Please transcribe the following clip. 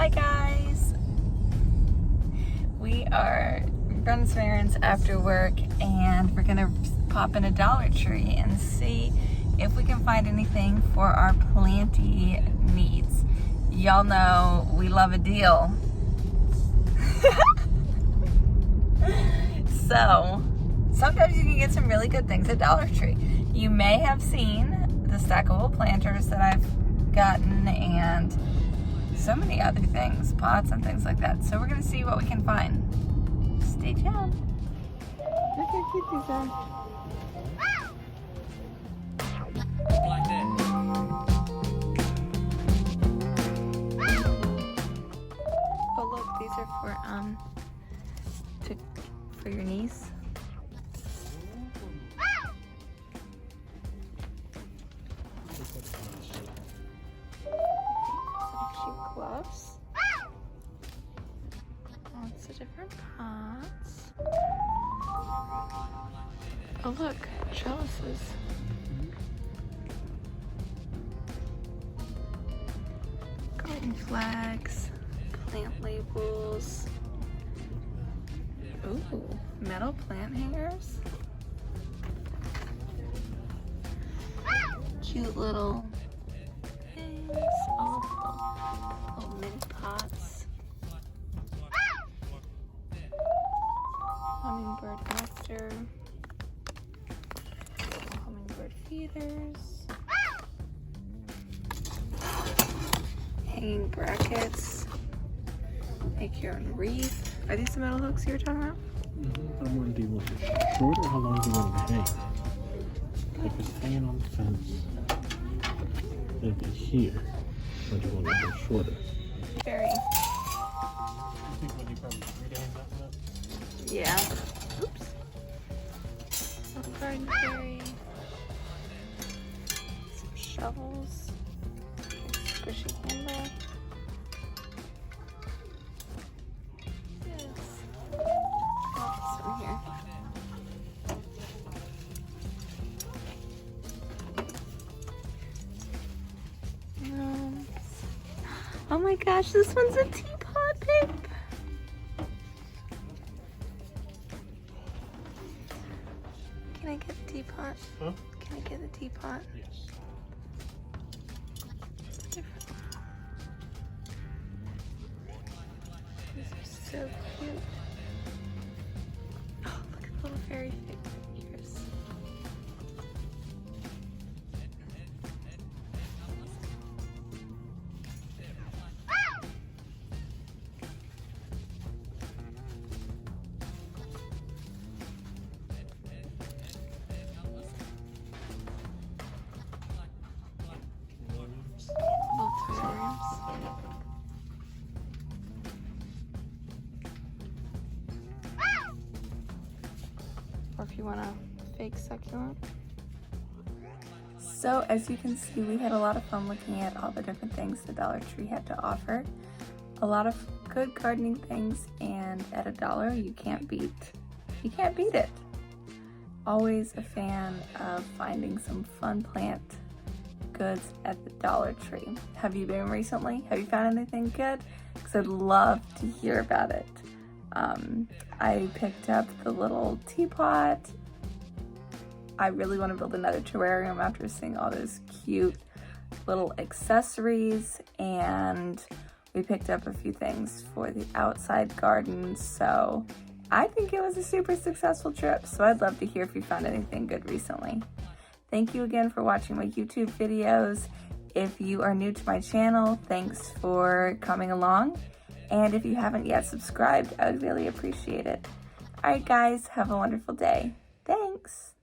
Hi guys! We are running some errands after work and we're gonna pop in a Dollar Tree and see if we can find anything for our planty needs. Y'all know we love a deal. So, sometimes you can get some really good things at Dollar Tree. You may have seen the stackable planters that I've gotten and so many other things, pots and things like that. So we're gonna see what we can find. Stay tuned. Look how cute these are. Oh look, these are for your niece. Gloves. Lots of different pots. Oh look, trellises. Garden flags, plant labels. Ooh, metal plant hangers. Cute little things. Oh, little mini pots. Hummingbird nectar. Hummingbird feeders. Hanging brackets. Make your own wreath. Are these the metal hooks you were talking about? How long do you want it? Short or how long do you want it to hang? If it's hanging on the fence, it'll be here. Or do you want it a little shorter? Fairy. I think when you probably 3 days after that. Yeah. Oops. Little garden fairy. Some shovels. Squishy handle. Yes. Oh, this one here. Gnomes. Oh my gosh, this one's a teapot, babe. Can I get the teapot? Huh? Can I get the teapot? Yes. These are so cute. Oh, look at the little fairy figures. Little terrariums. Or if you want a fake succulent. So as you can see, we had a lot of fun looking at all the different things the Dollar Tree had to offer. A lot of good gardening things, and at $1 you can't beat it. Always a fan of finding some fun plant goods at the Dollar Tree. Have you been recently? Have you found anything good? Because I'd love to hear about it. I picked up the little teapot. I really want to build another terrarium after seeing all those cute little accessories, and we picked up a few things for the outside garden. So I think it was a super successful trip. So I'd love to hear if you found anything good recently. Thank you again for watching my YouTube videos. If you are new to my channel, thanks for coming along. And if you haven't yet subscribed, I would really appreciate it. All right, guys, have a wonderful day. Thanks.